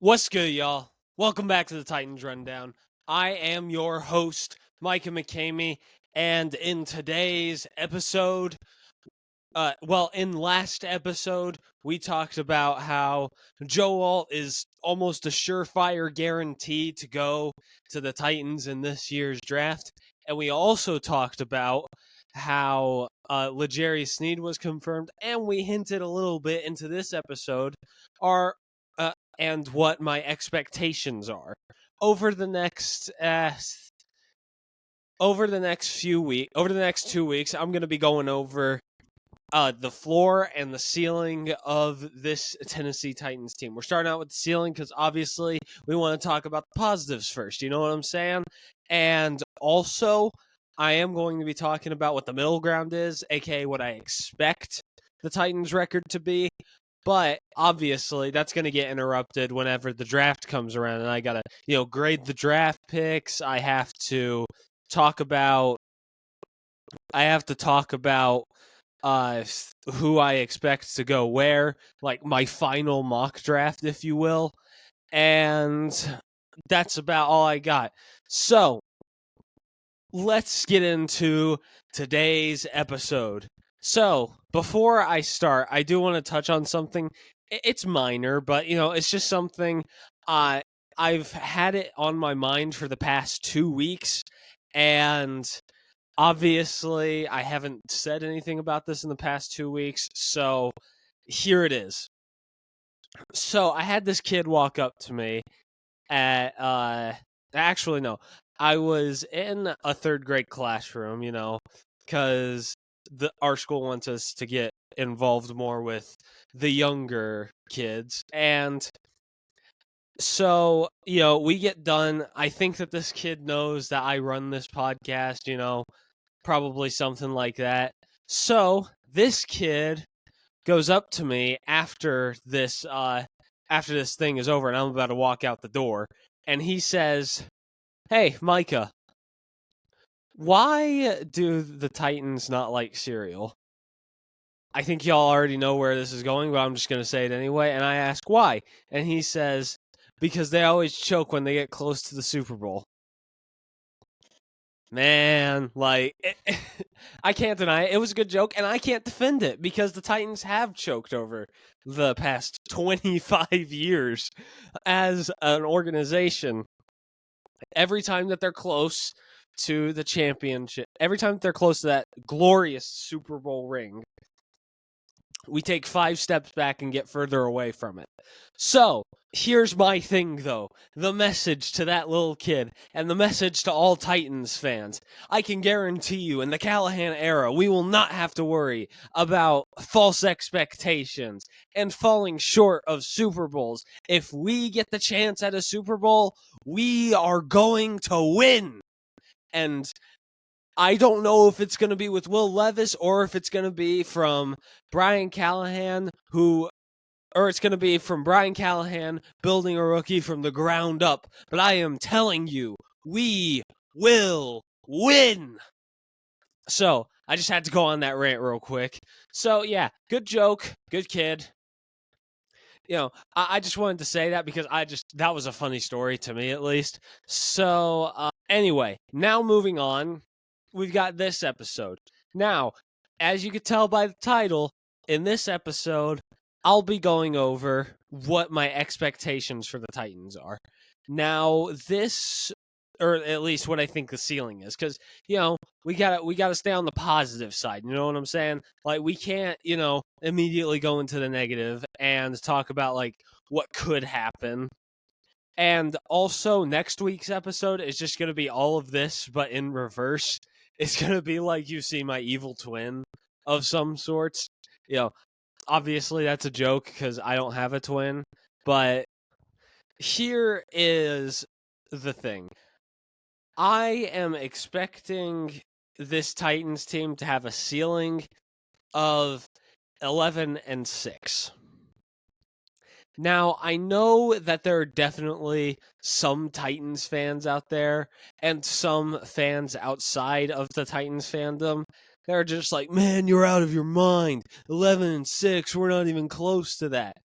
What's good, y'all? Welcome back to the Titans Rundown. I am your host, Micah McCamey, and in today's episode, in last episode, we talked about how Joe Alt is almost a surefire guarantee to go to the Titans in this year's draft, and we also talked about how L'Jarius Sneed was confirmed, and we hinted a little bit into this episode and what my expectations are over the next over the next 2 weeks. I'm going to be going over the floor and the ceiling of this Tennessee Titans team. We're starting out with the ceiling because obviously we want to talk about the positives first. You know what I'm saying? And also, I am going to be talking about what the middle ground is, aka what I expect the Titans record to be. But obviously, that's going to get interrupted whenever the draft comes around, and I got to, grade the draft picks. I have to talk about who I expect to go where, like my final mock draft, if you will. And that's about all I got. So, let's get into today's episode. So, before I start, I do want to touch on something. It's minor, but, it's just something I've had it on my mind for the past 2 weeks, and obviously, I haven't said anything about this in the past 2 weeks, so here it is. So, I had this kid walk up to me actually, no. I was in a third grade classroom, because our school wants us to get involved more with the younger kids. And so, we get done. I think that this kid knows that I run this podcast, probably something like that. So, this kid goes up to me after this thing is over and I'm about to walk out the door, and he says, "Hey, Micah, why do the Titans not like cereal?" I think y'all already know where this is going, but I'm just going to say it anyway. And I ask why. And he says, because they always choke when they get close to the Super Bowl. Man, I can't deny it. It was a good joke, and I can't defend it because the Titans have choked over the past 25 years as an organization. Every time that they're close to the championship, every time that they're close to that glorious Super Bowl ring, we take 5 steps back and get further away from it. So, here's my thing, though. The message to that little kid, and the message to all Titans fans. I can guarantee you, in the Callahan era, we will not have to worry about false expectations and falling short of Super Bowls. If we get the chance at a Super Bowl, we are going to win. And I don't know if it's going to be with Will Levis or if it's going to be from Brian Callahan, it's going to be from Brian Callahan building a rookie from the ground up. But I am telling you, we will win. So, I just had to go on that rant real quick. So, yeah, good joke, good kid. I just wanted to say that because that was a funny story to me, at least. So, anyway, now moving on, we've got this episode. Now, as you could tell by the title, in this episode, I'll be going over what my expectations for the Titans are. Now, or at least what I think the ceiling is, because we gotta stay on the positive side. You know what I'm saying? Like, we can't immediately go into the negative and talk about like what could happen. And also, next week's episode is just gonna be all of this, but in reverse. It's gonna be like you see my evil twin of some sorts. Obviously that's a joke because I don't have a twin. But here is the thing. I am expecting this Titans team to have a ceiling of 11-6. Now, I know that there are definitely some Titans fans out there and some fans outside of the Titans fandom that are just like, man, you're out of your mind. 11-6, we're not even close to that.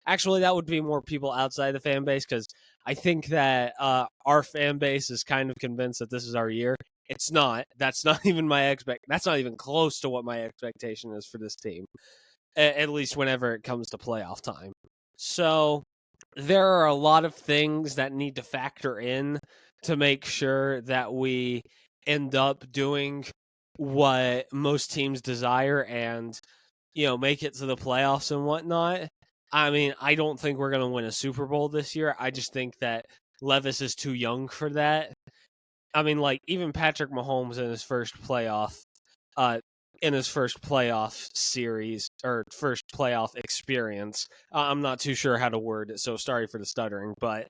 Actually, that would be more people outside the fan base, because I think that our fan base is kind of convinced that this is our year. It's not. That's not even That's not even close to what my expectation is for this team. At least whenever it comes to playoff time. So there are a lot of things that need to factor in to make sure that we end up doing what most teams desire and, make it to the playoffs and whatnot. I mean, I don't think we're going to win a Super Bowl this year. I just think that Levis is too young for that. I mean, like, even Patrick Mahomes uh, in his first playoff series or first playoff experience. I'm not too sure how to word it, so sorry for the stuttering, but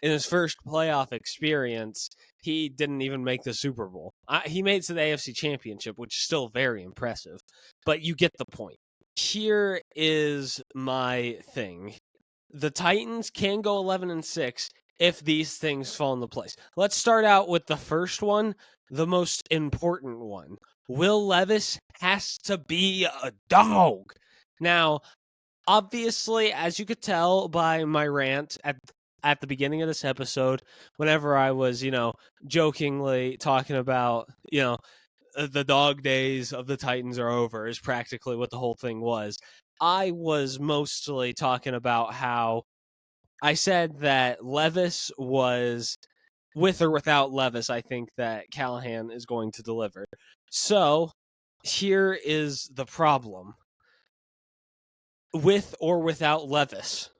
in his first playoff experience, he didn't even make the Super Bowl. He made it to the AFC Championship, which is still very impressive, but you get the point. Here is my thing. The Titans can go 11-6 if these things fall into place. Let's start out with the first one, the most important one. Will Levis has to be a dog. Now, obviously, as you could tell by my rant at the beginning of this episode, whenever I was, jokingly talking about, the dog days of the Titans are over, is practically what the whole thing was. I was mostly talking about how I said that Levis was, with or without Levis, I think that Callahan is going to deliver. So here is the problem. With or without Levis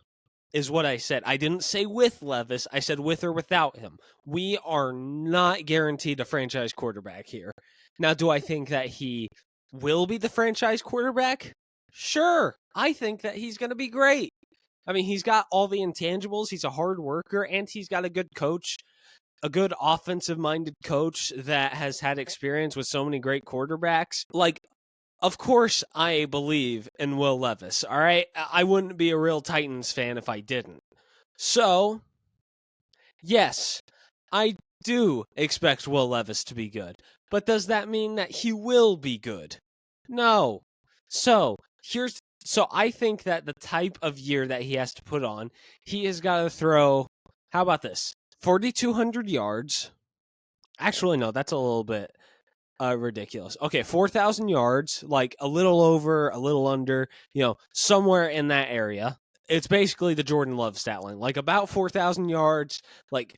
is what I said. I didn't say with Levis. I said with or without him. We are not guaranteed a franchise quarterback here. Now, do I think that he will be the franchise quarterback? Sure. I think that he's going to be great. I mean, he's got all the intangibles. He's a hard worker, and he's got a good coach, a good offensive-minded coach that has had experience with so many great quarterbacks. Like, of course, I believe in Will Levis, all right? I wouldn't be a real Titans fan if I didn't. So, yes, I do expect Will Levis to be good. But does that mean that he will be good? No. So I think that the type of year that he has to put on, he has got to throw, how about this? 4,200 yards. Actually, no, that's a little bit ridiculous. Okay, 4,000 yards, like a little over, a little under, somewhere in that area. It's basically the Jordan Love stat line, like about 4,000 yards, like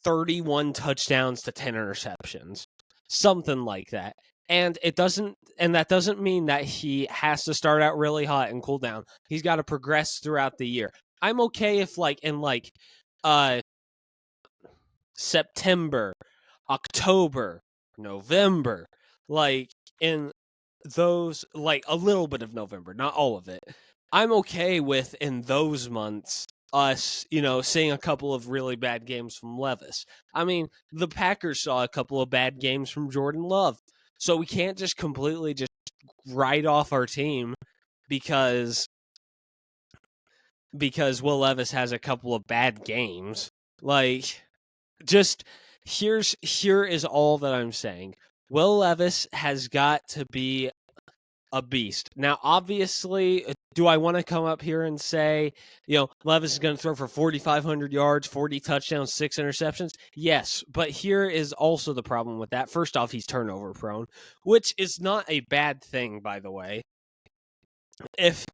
31 touchdowns to 10 interceptions, something like that. And that doesn't mean that he has to start out really hot and cool down. He's got to progress throughout the year. I'm okay if in September, October, November, like in those, like a little bit of November, not all of it. I'm okay with in those months us, seeing a couple of really bad games from Levis. I mean, the Packers saw a couple of bad games from Jordan Love. So we can't just completely just write off our team because Will Levis has a couple of bad games. Like, just here is all that I'm saying. Will Levis has got to be a beast. Now, obviously, do I want to come up here and say, Levis is going to throw for 4,500 yards, 40 touchdowns, 6 interceptions? Yes, but here is also the problem with that. First off, he's turnover prone, which is not a bad thing, by the way. If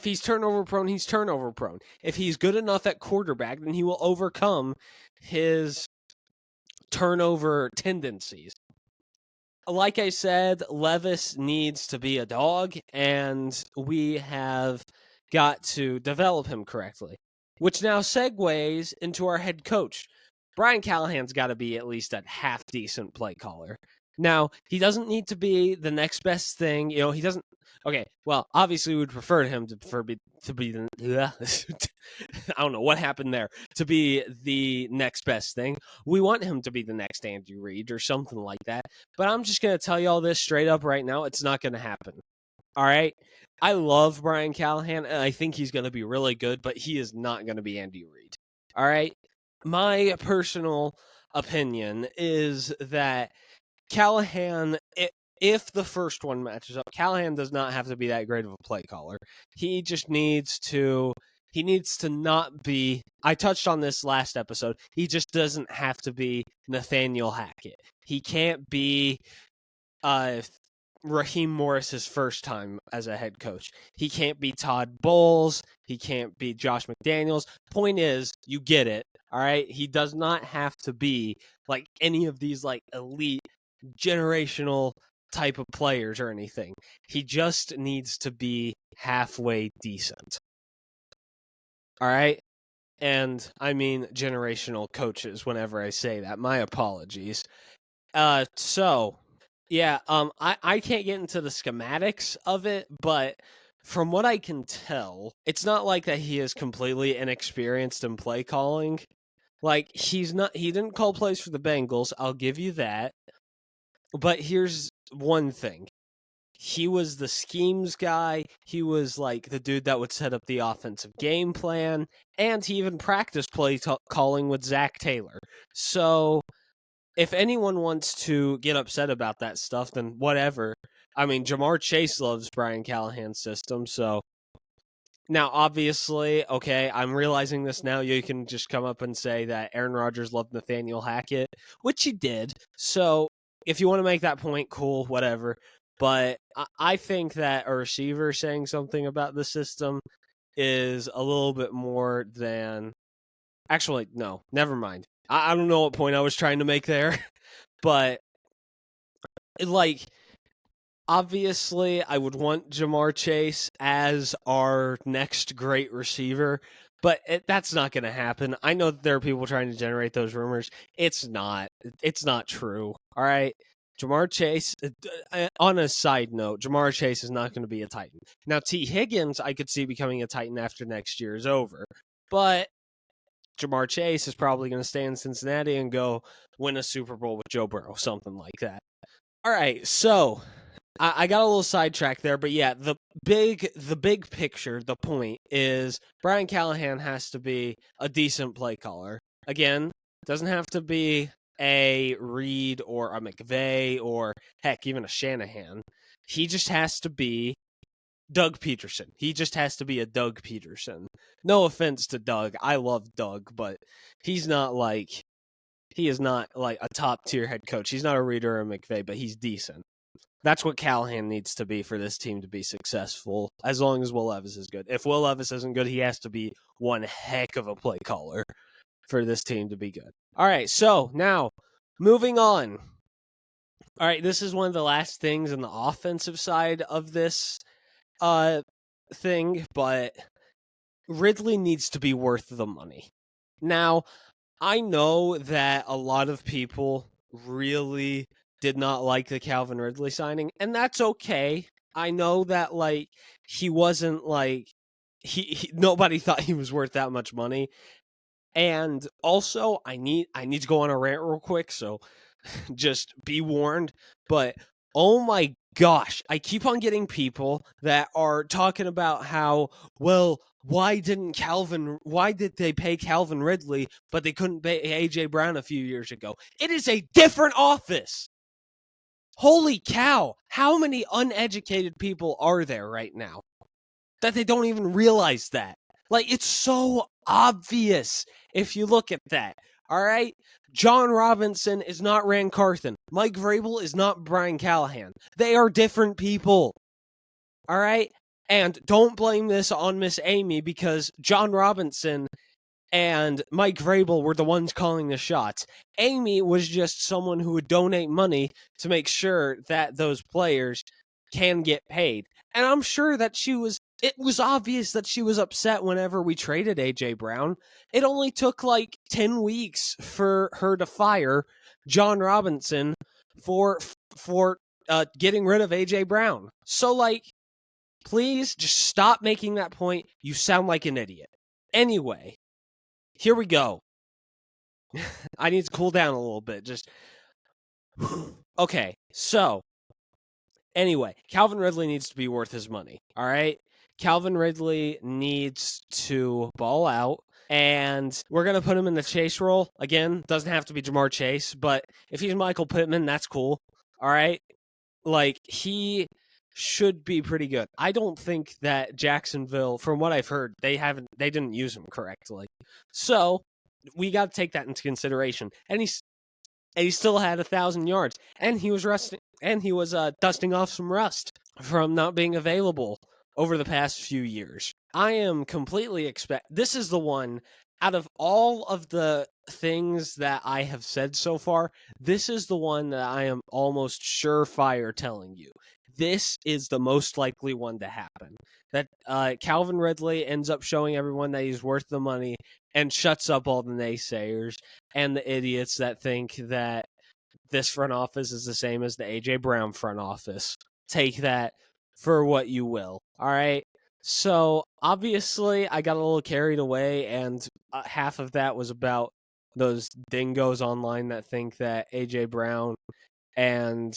he's turnover prone, he's turnover prone. If he's good enough at quarterback, then he will overcome his turnover tendencies. Like I said, Levis needs to be a dog, and we have got to develop him correctly. Which now segues into our head coach. Brian Callahan's got to be at least a half-decent play caller. Now, he doesn't need to be the next best thing. He doesn't... Okay, well, obviously we would prefer him to be the... I don't know what happened there. To be the next best thing. We want him to be the next Andy Reid or something like that. But I'm just going to tell you all this straight up right now. It's not going to happen. All right? I love Brian Callahan, and I think he's going to be really good, but he is not going to be Andy Reid. All right? My personal opinion is that Callahan, if the first one matches up, Callahan does not have to be that great of a play caller. He just needs to He needs to not be. I touched on this last episode. He just doesn't have to be Nathaniel Hackett. He can't be Raheem Morris's first time as a head coach. He can't be Todd Bowles. He can't be Josh McDaniels. Point is, you get it. All right. He does not have to be like any of these like elite generational type of players or anything. He just needs to be halfway decent. All right. And I mean generational coaches whenever I say that. My apologies. So yeah, I can't get into the schematics of it, but from what I can tell, it's not like that he is completely inexperienced in play calling. Like he didn't call plays for the Bengals, I'll give you that. But here's one thing. He was the schemes guy. He was like the dude that would set up the offensive game plan, and he even practiced play calling with Zach Taylor. So if anyone wants to get upset about that stuff, then whatever. I mean, Jamar Chase loves Brian Callahan's system, so now obviously, okay, I'm realizing this now. You can just come up and say that Aaron Rodgers loved Nathaniel Hackett, which he did. So if you want to make that point, cool, whatever. But I think that a receiver saying something about the system is a little bit more than. Actually, no, never mind. I don't know what point I was trying to make there, but like, obviously, I would want Jamar Chase as our next great receiver, but that's not going to happen. I know that there are people trying to generate those rumors. It's not. It's not true. All right. Jamar Chase, on a side note, Jamar Chase is not going to be a Titan. Now, T. Higgins, I could see becoming a Titan after next year is over, but Jamar Chase is probably going to stay in Cincinnati and go win a Super Bowl with Joe Burrow, something like that. All right, so I got a little sidetracked there, but yeah, the big picture, the point is Brian Callahan has to be a decent play caller. Again, doesn't have to be a Reed or a McVay or heck, even a Shanahan. He just has to be Doug Peterson. He just has to be a Doug Peterson. No offense to Doug. I love Doug, but he is not like a top tier head coach. He's not a Reed or a McVay, but he's decent. That's what Callahan needs to be for this team to be successful, as long as Will Levis is good. If Will Levis isn't good, he has to be one heck of a play caller for this team to be good. All right, so now moving on. All right, this is one of the last things in the offensive side of this thing, but Ridley needs to be worth the money. Now, I know that a lot of people really did not like the Calvin Ridley signing, and that's okay. I know that like he wasn't like he nobody thought he was worth that much money. And also, I need to go on a rant real quick, so just be warned. But oh my gosh, I keep on getting people that are talking about how, well, why did they pay Calvin Ridley, but they couldn't pay AJ Brown a few years ago? It is a different office. Holy cow. How many uneducated people are there right now that they don't even realize that? Like, it's so obvious if you look at that. All right? John Robinson is not Rand Carthen. Mike Vrabel is not Brian Callahan. They are different people. All right? And don't blame this on Miss Amy, because John Robinson and Mike Vrabel were the ones calling the shots. Amy was just someone who would donate money to make sure that those players can get paid. And I'm sure that it was obvious that she was upset whenever we traded AJ Brown. It only took like 10 weeks for her to fire John Robinson for getting rid of AJ Brown. So like, please just stop making that point. You sound like an idiot. Anyway, here we go. I need to cool down a little bit. Just okay. So anyway, Calvin Ridley needs to be worth his money. All right. Calvin Ridley needs to ball out, and we're going to put him in the Chase role. Again, doesn't have to be Jamar Chase, but if he's Michael Pittman, that's cool. All right. Like, he should be pretty good. I don't think that Jacksonville, from what I've heard, they didn't use him correctly. So we got to take that into consideration. And he still had 1,000 yards, and he was dusting off some rust from not being available over the past few years. I am completely this is the one out of all of the things that I have said so far, this is the one that I am almost surefire telling you. This is the most likely one to happen. That Calvin Ridley ends up showing everyone that he's worth the money and shuts up all the naysayers and the idiots that think that this front office is the same as the A.J. Brown front office. Take that for what you will. All right. So obviously, I got a little carried away, and half of that was about those dingoes online that think that A.J. Brown and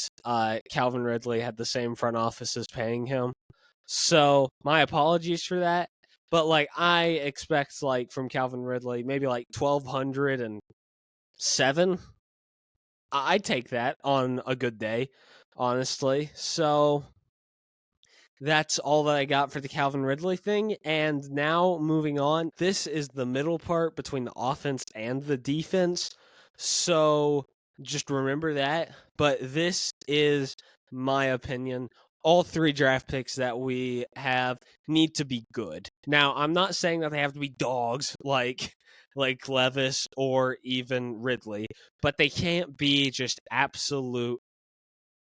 Calvin Ridley had the same front offices paying him. So my apologies for that. But like I expect like from Calvin Ridley, maybe like 1,207. I'd take that on a good day, honestly. So that's all that I got for the Calvin Ridley thing. And now moving on, this is the middle part between the offense and the defense. So just remember that. But this is my opinion. All three draft picks that we have need to be good. Now, I'm not saying that they have to be dogs like Levis or even Ridley, but they can't be just absolute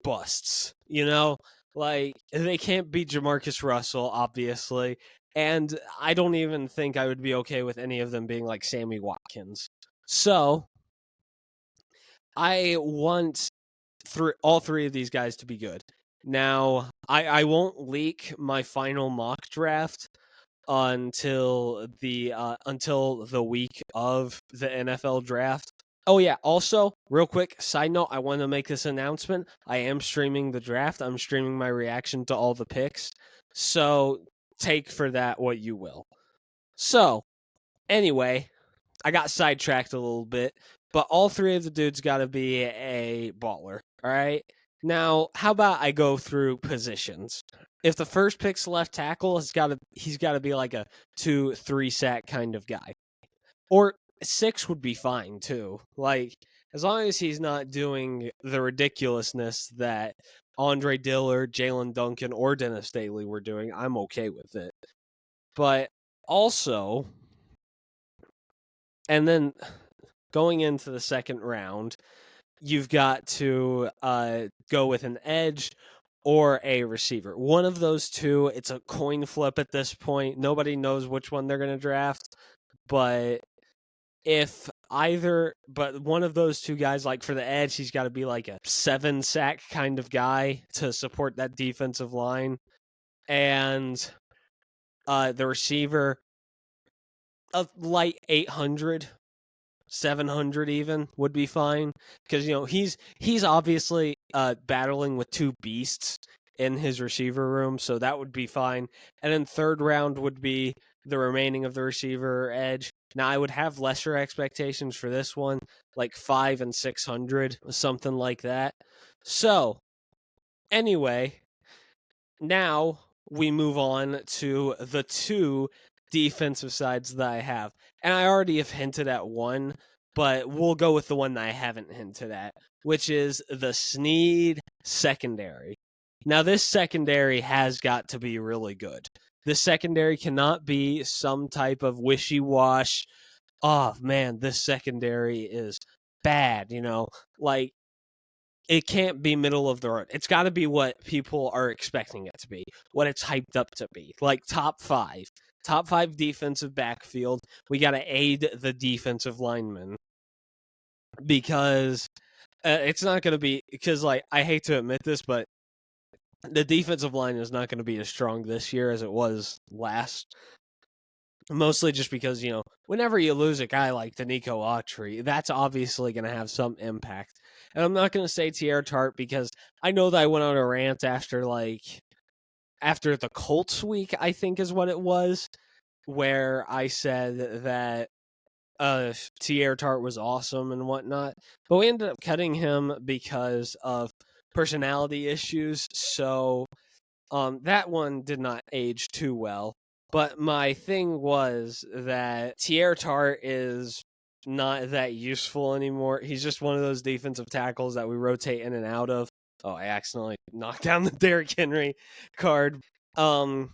busts, you know? Like, they can't be Jamarcus Russell, obviously. And I don't even think I would be okay with any of them being like Sammy Watkins. So, I want all three of these guys to be good. Now, I won't leak my final mock draft until the week of the NFL draft. Oh yeah, also, real quick side note, I want to make this announcement. I am streaming the draft. I'm streaming my reaction to all the picks. So, take for that what you will. So, anyway, I got sidetracked a little bit, but all three of the dudes got to be a baller, all right? Now, how about I go through positions? If the first pick's left tackle, he's got to be like a 2-3 sack kind of guy. Or 6 would be fine too. Like as long as he's not doing the ridiculousness that Andre Dillard, Jalen Duncan, or Dennis Daly were doing, I'm okay with it. But also, and then going into the second round, you've got to go with an edge or a receiver. One of those two, it's a coin flip at this point. Nobody knows which one they're going to draft. But but one of those two guys, like for the edge, he's got to be like a 7-sack kind of guy to support that defensive line. And the receiver, a light 800. 700 even would be fine because he's obviously battling with two beasts in his receiver room, so that would be fine. And then third round would be the remaining of the receiver edge. Now I would have lesser expectations for this one, like 5 and 600, something like that. So anyway, now we move on to the two defensive sides that I have. And I already have hinted at one, but we'll go with the one that I haven't hinted at, which is the Snead secondary. Now, this secondary has got to be really good. This secondary cannot be some type of wishy-wash, oh, man, this secondary is bad, like, it can't be middle of the road. It's got to be what people are expecting it to be, what it's hyped up to be, like top five defensive backfield. We got to aid the defensive linemen because it's not going to be, because like I hate to admit this, but the defensive line is not going to be as strong this year as it was last. Mostly just because, whenever you lose a guy like Danico Autry, that's obviously going to have some impact. And I'm not going to say Teair Tart because I know that I went on a rant after the Colts week, I think is what it was, where I said that Teair Tart was awesome and whatnot. But we ended up cutting him because of personality issues. So That one did not age too well. But my thing was that Tier Tart is not that useful anymore. He's just one of those defensive tackles that we rotate in and out of. Oh, I accidentally knocked down the Derrick Henry card. Roger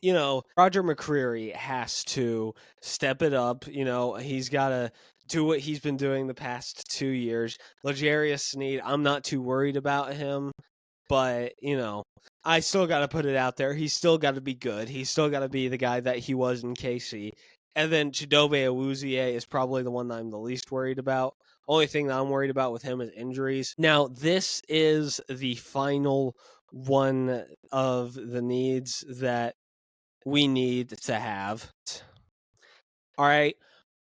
McCreary has to step it up. He's got to do what he's been doing the past 2 years. L'Jarius Sneed, I'm not too worried about him, but, I still got to put it out there. He's still got to be good. He's still got to be the guy that he was in KC. And then Chidobe Awuzie is probably the one that I'm the least worried about. Only thing that I'm worried about with him is injuries. Now, this is the final one of the needs that we need to have. All right.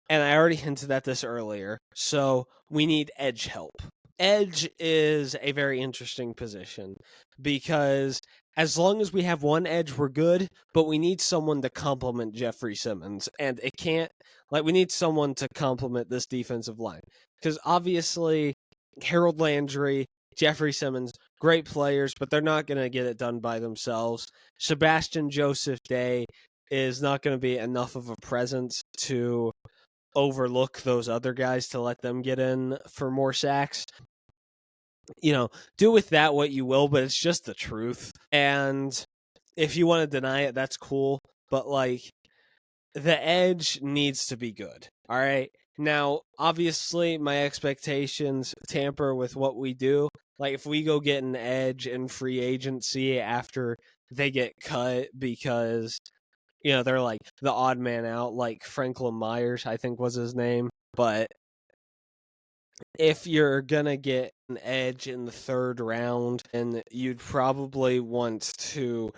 And I already hinted at this earlier. So we need edge help. Edge is a very interesting position because as long as we have one edge, we're good, but we need someone to complement Jeffrey Simmons. And we need someone to complement this defensive line. Because obviously, Harold Landry, Jeffrey Simmons, great players, but they're not going to get it done by themselves. Sebastian Joseph Day is not going to be enough of a presence to overlook those other guys to let them get in for more sacks. Do with that what you will, but it's just the truth. And if you want to deny it, that's cool. But the edge needs to be good. All right. Now, obviously, my expectations tamper with what we do. If we go get an edge in free agency after they get cut because they're the odd man out, like Franklin Myers, I think was his name. But if you're going to get an edge in the 3rd round, and you'd probably want to,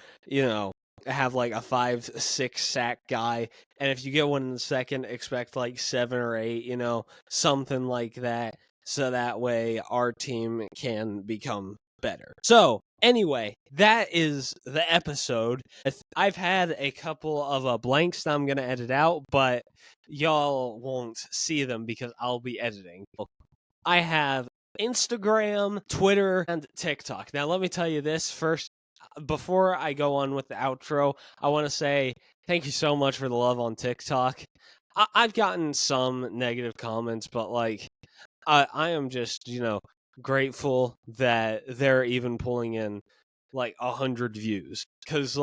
have a 5-6 sack guy. And if you get one in the 2nd, expect 7 or 8, something like that. So that way our team can become better. So anyway, that is the episode. I've had a couple of blanks that I'm going to edit out, but y'all won't see them because I'll be editing. I have Instagram, Twitter, and TikTok. Now, let me tell you this first. Before I go on with the outro, I want to say thank you so much for the love on TikTok. I've gotten some negative comments, but I am just, grateful that they're even pulling in 100 views. Because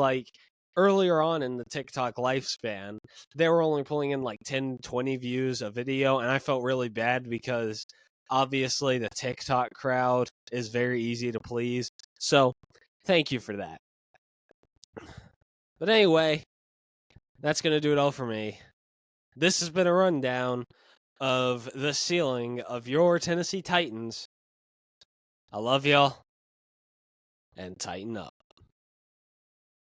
earlier on in the TikTok lifespan, they were only pulling in 10, 20 views a video, and I felt really bad because obviously the TikTok crowd is very easy to please. So thank you for that. But anyway, that's going to do it all for me. This has been a rundown of the ceiling of your Tennessee Titans. I love y'all, and tighten up.